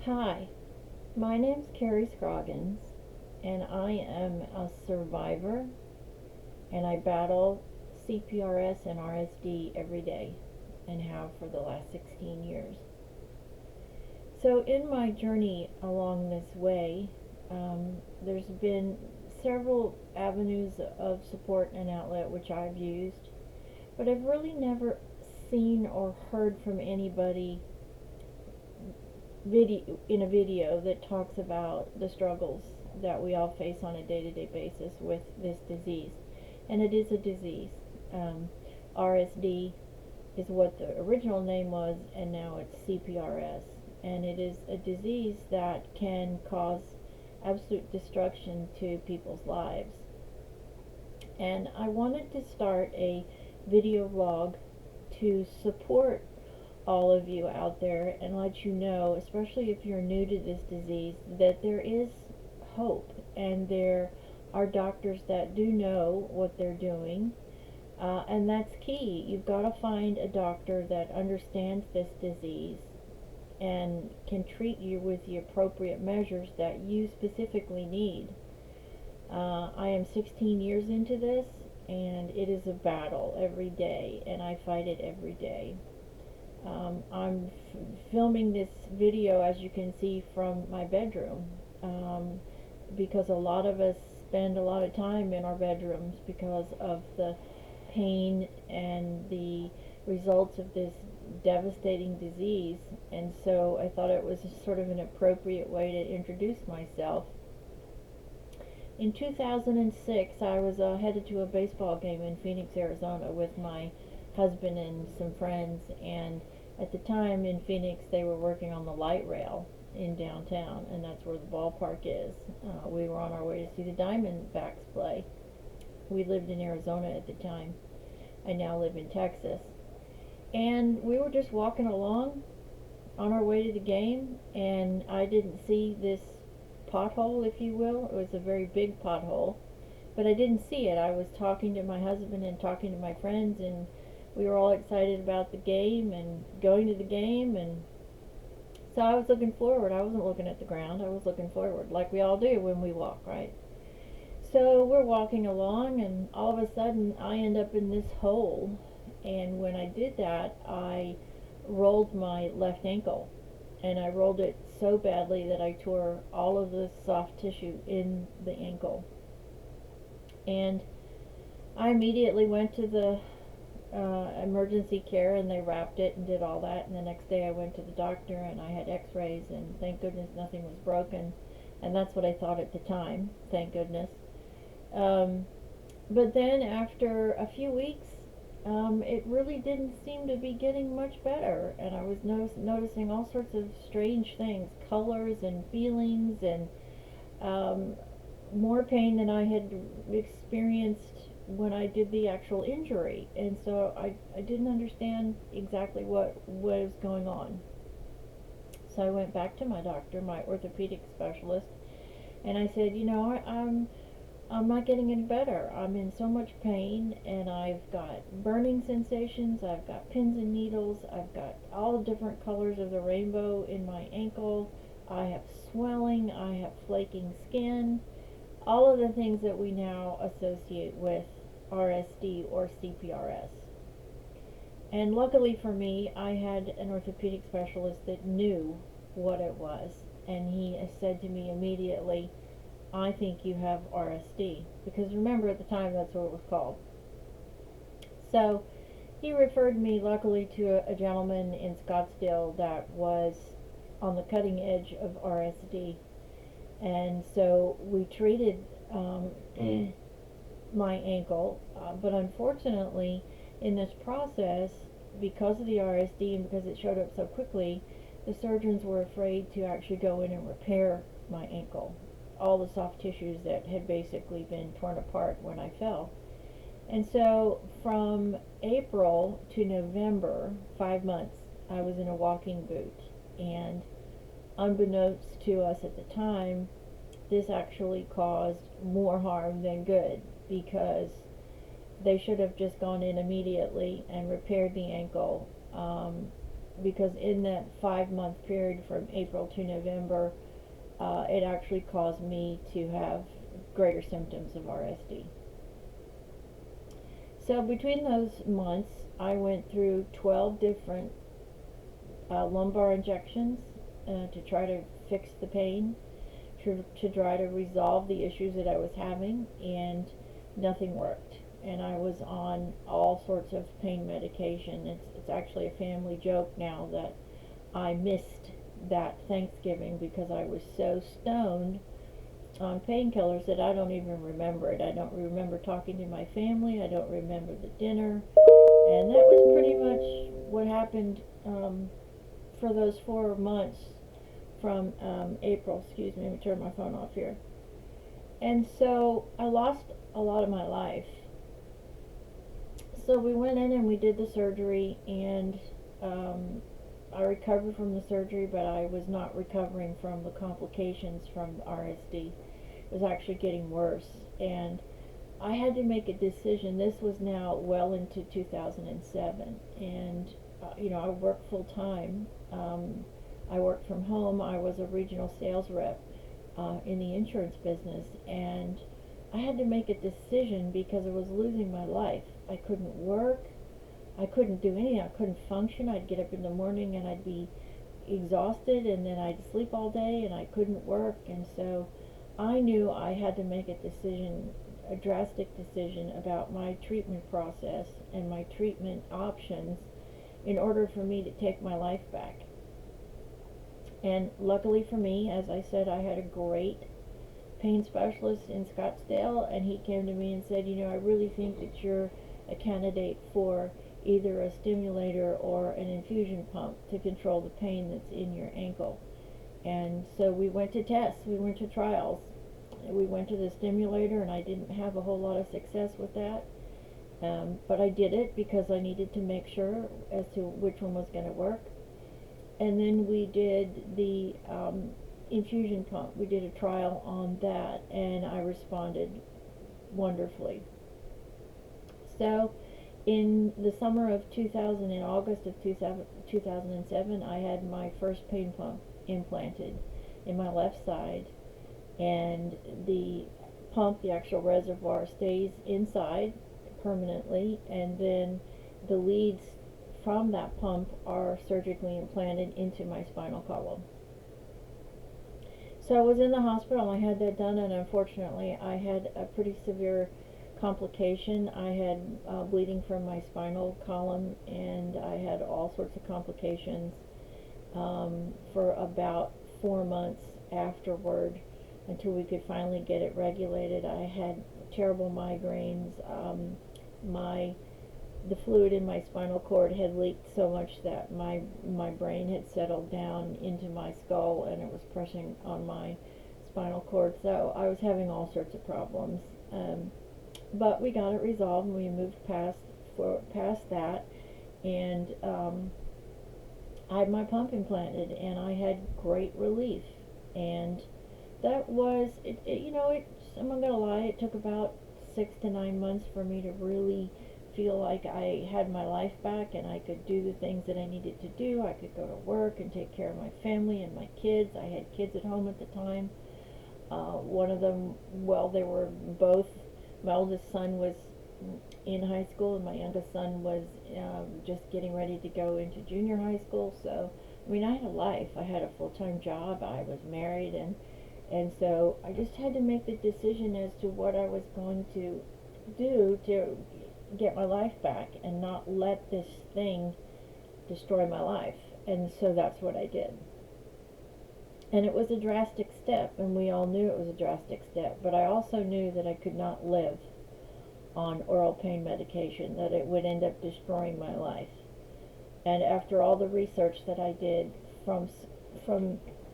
Hi, my name's Carrie Scroggins, and I am a survivor, and I battle CPRS and RSD every day, and have for the last 16 years. So, in my journey along this way, there's been several avenues of support and outlet which I've used, but I've really never seen or heard from anybody in a video that talks about the struggles that we all face on a day-to-day basis with this disease. And it is a disease. RSD is what the original name was, and now it's CPRS. And it is a disease that can cause absolute destruction to people's lives. And I wanted to start a video vlog to support all of you out there and let you know, especially if you're new to this disease, that there is hope, and there are doctors that do know what they're doing, and that's key. You've got to find a doctor that understands this disease and can treat you with the appropriate measures that you specifically need. I am 16 years into this, and it is a battle every day, and I fight it every day. I'm filming this video, as you can see, from my bedroom, because a lot of us spend a lot of time in our bedrooms because of the pain and the results of this devastating disease. And so I thought it was sort of an appropriate way to introduce myself. In 2006, I was headed to a baseball game in Phoenix, Arizona with my husband and some friends, and at the time in Phoenix they were working on the light rail in downtown, and that's where the ballpark is. We were on our way to see the Diamondbacks play. We lived in Arizona at the time. I now live in Texas. And we were just walking along on our way to the game, and I didn't see this pothole, if you will. It was a very big pothole, but I didn't see it. I was talking to my husband and talking to my friends, and we were all excited about the game and going to the game, and so I was looking forward. I wasn't looking at the ground. I was looking forward, like we all do when we walk, right? So we're walking along, and all of a sudden I end up in this hole, and when I did that, I rolled my left ankle, and I rolled it so badly that I tore all of the soft tissue in the ankle. And I immediately went to the emergency care, and they wrapped it and did all that. And the next day I went to the doctor, and I had x-rays, and thank goodness nothing was broken. And that's what I thought at the time, thank goodness. But then after a few weeks, it really didn't seem to be getting much better, and I was noticing all sorts of strange things, colors and feelings, and more pain than I had experienced when I did the actual injury. And so I didn't understand exactly what was going on. So I went back to my doctor, my orthopedic specialist, and I said, I'm not getting any better. I'm in so much pain, and I've got burning sensations, I've got pins and needles, I've got all the different colors of the rainbow in my ankle, I have swelling, I have flaking skin, all of the things that we now associate with RSD or CPRS. And luckily for me, I had an orthopedic specialist that knew what it was, and he said to me immediately, I think you have RSD. Because remember, at the time, that's what it was called. So he referred me, luckily, to a gentleman in Scottsdale that was on the cutting edge of RSD. And so we treated my ankle, but unfortunately, in this process, because of the RSD and because it showed up so quickly, the surgeons were afraid to actually go in and repair my ankle, all the soft tissues that had basically been torn apart when I fell. And so from April to November, 5 months, I was in a walking boot. And unbeknownst to us at the time, this actually caused more harm than good, because they should have just gone in immediately and repaired the ankle because in that 5 month period from April to November, it actually caused me to have greater symptoms of RSD. So between those months, I went through 12 different lumbar injections to try to fix the pain, to try to resolve the issues that I was having, and nothing worked. And I was on all sorts of pain medication. It's actually a family joke now that I missed that Thanksgiving because I was so stoned on painkillers that I don't even remember it. I don't remember talking to my family. I don't remember the dinner. And that was pretty much what happened for those 4 months from April. Excuse me, let me turn my phone off here. And so I lost a lot of my life. So we went in and we did the surgery, and I recovered from the surgery, but I was not recovering from the complications from RSD. It was actually getting worse, and I had to make a decision. This was now well into 2007, and I worked full time. I worked from home. I was a regional sales rep in the insurance business, and I had to make a decision because I was losing my life. I couldn't work. I couldn't do anything. I couldn't function. I'd get up in the morning and I'd be exhausted, and then I'd sleep all day and I couldn't work. And so I knew I had to make a decision, a drastic decision about my treatment process and my treatment options in order for me to take my life back. And luckily for me, as I said, I had a great pain specialist in Scottsdale, and he came to me and said, I really think that you're a candidate for either a stimulator or an infusion pump to control the pain that's in your ankle. And so we went to tests, we went to trials. We went to the stimulator, and I didn't have a whole lot of success with that. But I did it because I needed to make sure as to which one was going to work. And then we did the infusion pump. We did a trial on that, and I responded wonderfully. So in the summer of 2000, in August of 2007, I had my first pain pump implanted in my left side, and the pump, the actual reservoir, stays inside permanently, and then the leads from that pump are surgically implanted into my spinal column. So I was in the hospital, I had that done, and unfortunately I had a pretty severe complication. I had bleeding from my spinal column, and I had all sorts of complications for about 4 months afterward until we could finally get it regulated. I had terrible migraines. The fluid in my spinal cord had leaked so much that my brain had settled down into my skull, and it was pressing on my spinal cord. So I was having all sorts of problems. But we got it resolved, and we moved past that, and I had my pump implanted, and I had great relief. And that was I'm not gonna lie, it took about 6 to 9 months for me to really feel like I had my life back and I could do the things that I needed to do. I could go to work and take care of my family and my kids. I had kids at home at the time. One of them, they were both, my oldest son was in high school, and my youngest son was just getting ready to go into junior high school. So I had a life. I had a full-time job. I was married, and so I just had to make the decision as to what I was going to do to get my life back and not let this thing destroy my life. And so that's what I did. And it was a drastic step, and we all knew it was a drastic step, but I also knew that I could not live on oral pain medication, that it would end up destroying my life. And after all the research that I did from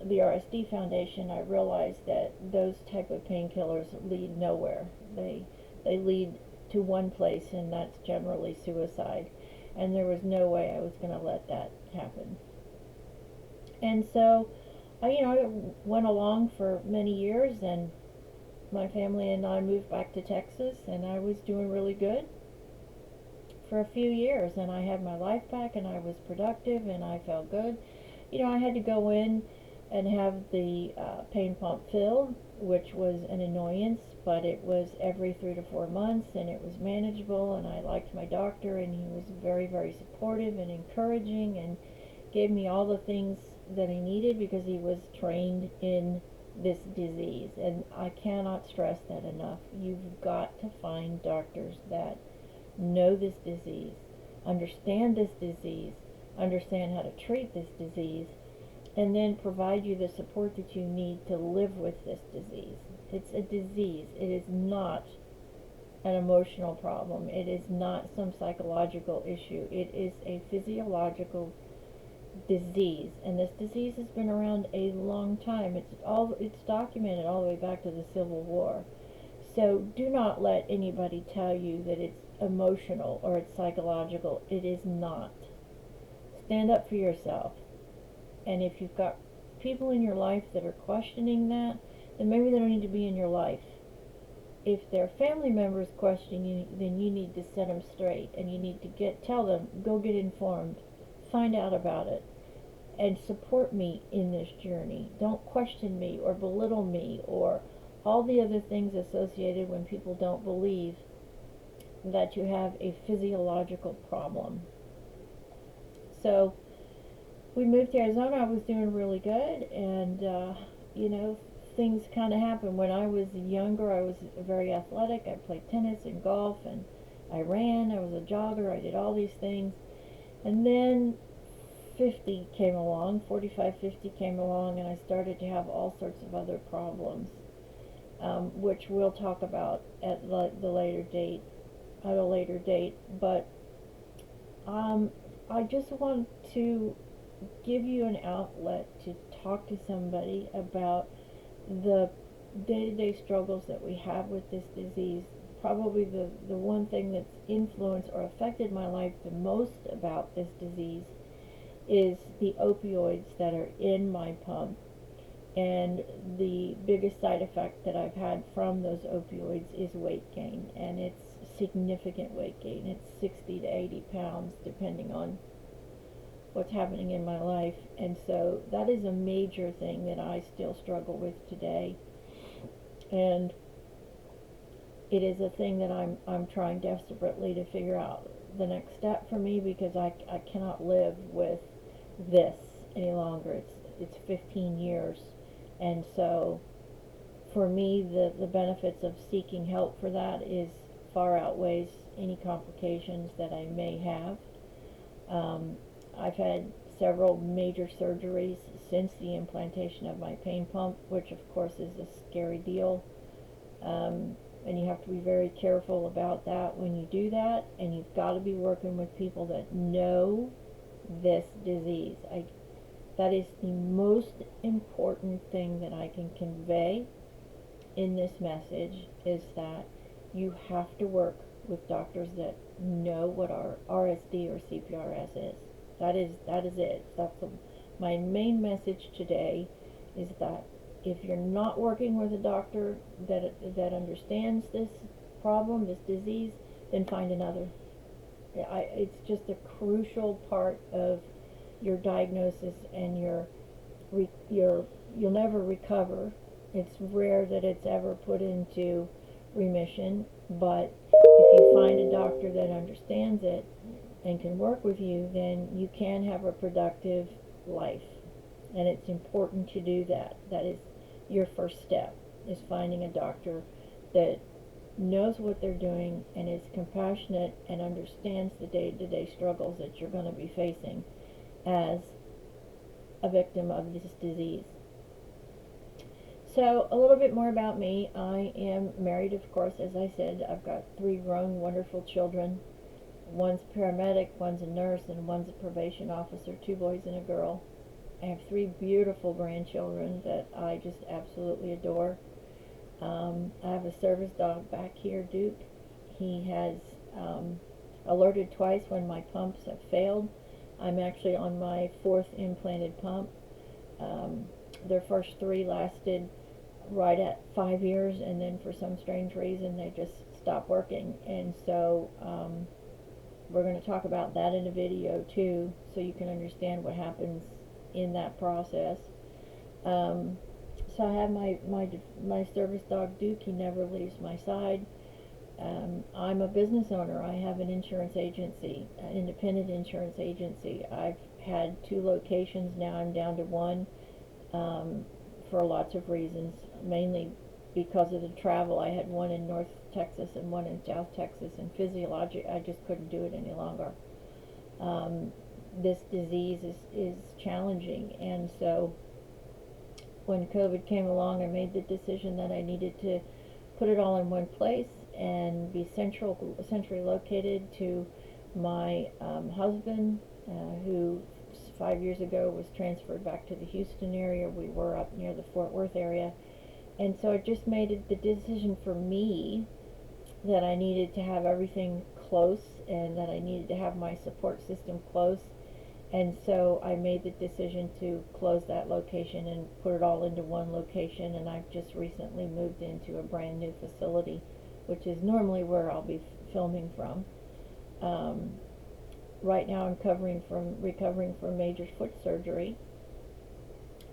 the RSD Foundation, I realized that those type of painkillers lead nowhere. They lead to one place, and that's generally suicide. And there was no way I was going to let that happen. And so I went along for many years, and my family and I moved back to Texas, and I was doing really good for a few years, and I had my life back, and I was productive, and I felt good. I had to go in and have the pain pump filled, which was an annoyance, but it was every 3 to 4 months, and it was manageable, and I liked my doctor, and he was very, very supportive and encouraging, and gave me all the things that I needed because he was trained in this disease. And I cannot stress that enough. You've got to find doctors that know this disease, understand this disease, understand how to treat this disease, and then provide you the support that you need to live with this disease. It's a disease. It is not an emotional problem. It is not some psychological issue. It is a physiological disease, and this disease has been around a long time. It's documented all the way back to the Civil War. So do not let anybody tell you that it's emotional or it's psychological. It is not. Stand up for yourself. And if you've got people in your life that are questioning that, then maybe they don't need to be in your life. If their family members questioning you, then you need to set them straight, and you need to tell them, go get informed, find out about it, and support me in this journey. Don't question me or belittle me or all the other things associated when people don't believe that you have a physiological problem. So we moved to Arizona. I was doing really good, and things kind of happened. When I was younger, I was very athletic. I played tennis and golf, and I ran. I was a jogger. I did all these things. And then 50 came along, 45, 50 came along, and I started to have all sorts of other problems, which we'll talk about at a later date. But I just want to give you an outlet to talk to somebody about the day-to-day struggles that we have with this disease. Probably the one thing that's influenced or affected my life the most about this disease is the opioids that are in my pump. And the biggest side effect that I've had from those opioids is weight gain, and it's significant weight gain. It's 60 to 80 pounds depending on what's happening in my life. And so that is a major thing that I still struggle with today, and it is a thing that I'm trying desperately to figure out the next step for me, because I cannot live with this any longer. It's 15 years, and so for me the benefits of seeking help for that is far outweighs any complications that I may have. I've had several major surgeries since the implantation of my pain pump, which of course is a scary deal, and you have to be very careful about that when you do that, and you've got to be working with people that know this disease. That is the most important thing that I can convey in this message, is that you have to work with doctors that know what our RSD or CPRS is. That is it. My main message today is that if you're not working with a doctor that understands this problem, this disease, then find another. It's just a crucial part of your diagnosis, and you'll never recover. It's rare that it's ever put into remission, but if you find a doctor that understands it and can work with you, then you can have a productive life. And it's important to do that. That is your first step, is finding a doctor that knows what they're doing and is compassionate and understands the day-to-day struggles that you're going to be facing as a victim of this disease. So a little bit more about me. I am married, of course, as I said. I've got 3 grown, wonderful children. One's a paramedic, one's a nurse, and one's a probation officer, 2 boys and a girl. I have 3 beautiful grandchildren that I just absolutely adore. I have a service dog back here, Duke. He has alerted twice when my pumps have failed. I'm actually on my 4th implanted pump. Their first 3 lasted right at 5 years, and then for some strange reason they just stopped working. And so we're going to talk about that in a video too, so you can understand what happens in that process. So I have my service dog Duke. He never leaves my side. I'm a business owner. I have an insurance agency, an independent insurance agency. I've had 2 locations. Now I'm down to 1, for lots of reasons, mainly because of the travel. I had 1 in North Texas and 1 in South Texas, and physiologically I just couldn't do it any longer. This disease is challenging, and so when COVID came along, I made the decision that I needed to put it all in one place and be centrally located to my husband, who 5 years ago was transferred back to the Houston area. We were up near the Fort Worth area, and so it just made it the decision for me that I needed to have everything close and that I needed to have my support system close. And so I made the decision to close that location and put it all into one location, and I've just recently moved into a brand new facility, which is normally where I'll be filming from. Right now I'm recovering from major foot surgery,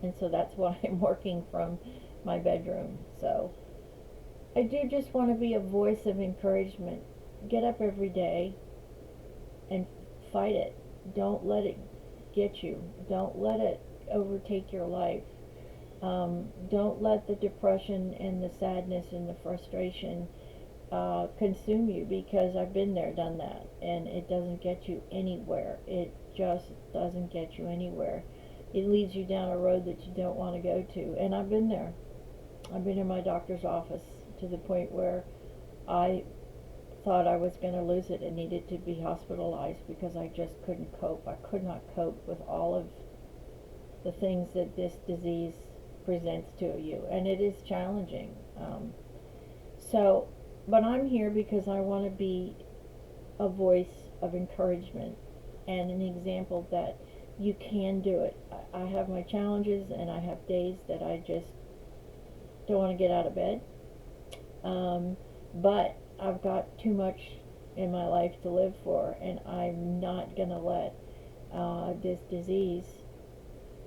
and so that's why I'm working from my bedroom. So I do just want to be a voice of encouragement. Get up every day and fight it. Don't let it get you. Don't let it overtake your life. Don't let the depression and the sadness and the frustration consume you, because I've been there, done that, and it doesn't get you anywhere. It just doesn't get you anywhere. It leads you down a road that you don't want to go to, and I've been there. I've been in my doctor's office to the point where I thought I was going to lose it and needed to be hospitalized because I just couldn't cope. I could not cope with all of the things that this disease presents to you, and it is challenging. But I'm here because I want to be a voice of encouragement and an example that you can do it. I have my challenges, and I have days that I just don't want to get out of bed. But I've got too much in my life to live for, and I'm not going to let this disease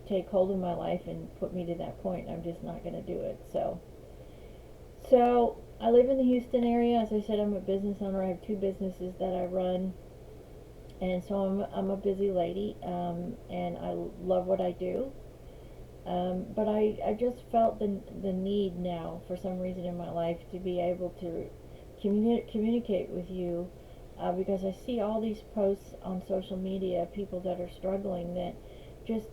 take hold of my life and put me to that point. I'm just not going to do it. So I live in the Houston area. As I said, I'm a business owner. I have 2 businesses that I run, and so I'm a busy lady, and I love what I do. But I just felt the need now, for some reason in my life, to be able to communicate with you, because I see all these posts on social media, people that are struggling, that just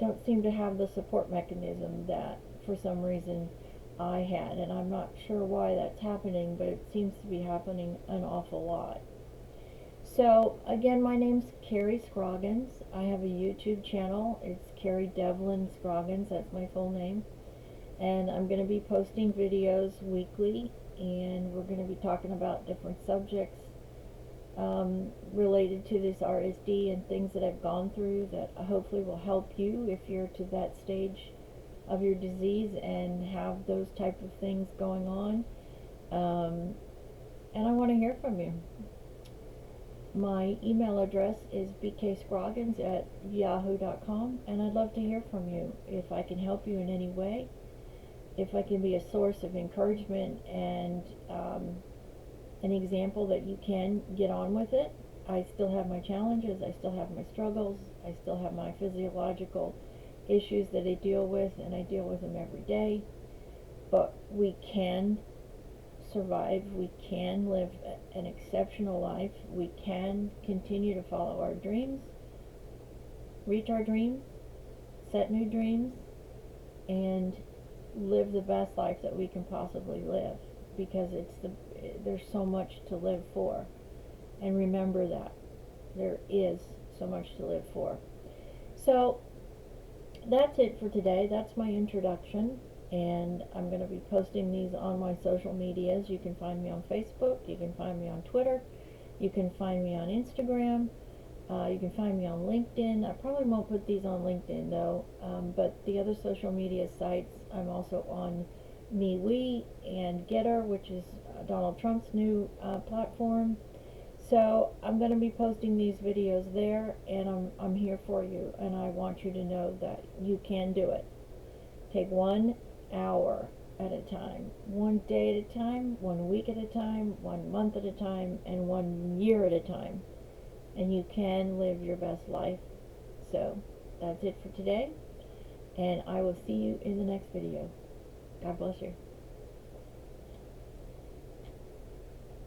don't seem to have the support mechanism that for some reason I had, and I'm not sure why that's happening, but it seems to be happening an awful lot. So again, my name's Carrie Scroggins. I have a YouTube channel. It's Carrie Devlin Scroggins. That's my full name, and I'm going to be posting videos weekly, and we're going to be talking about different subjects related to this RSD and things that I've gone through that hopefully will help you if you're to that stage of your disease and have those type of things going on. And I want to hear from you. My email address is bkscroggins@yahoo.com, and I'd love to hear from you if I can help you in any way, if I can be a source of encouragement and an example that you can get on with it. I still have my challenges, I still have my struggles, I still have my physiological issues that I deal with, and I deal with them every day. But we can survive, we can live an exceptional life, we can continue to follow our dreams, reach our dreams, set new dreams, and live the best life that we can possibly live, because there's so much to live for. And remember that there is so much to live for. So that's it for today. That's my introduction, and I'm going to be posting these on my social medias. You can find me on Facebook, you can find me on Twitter, you can find me on Instagram, you can find me on LinkedIn. I probably won't put these on LinkedIn though, but the other social media sites, I'm also on MeWe and Getter, which is Donald Trump's new platform. So I'm going to be posting these videos there, and I'm here for you, and I want you to know that you can do it. Take 1 hour at a time, 1 day at a time, 1 week at a time, 1 month at a time, and 1 year at a time, and you can live your best life. So that's it for today, and I will see you in the next video. God bless you.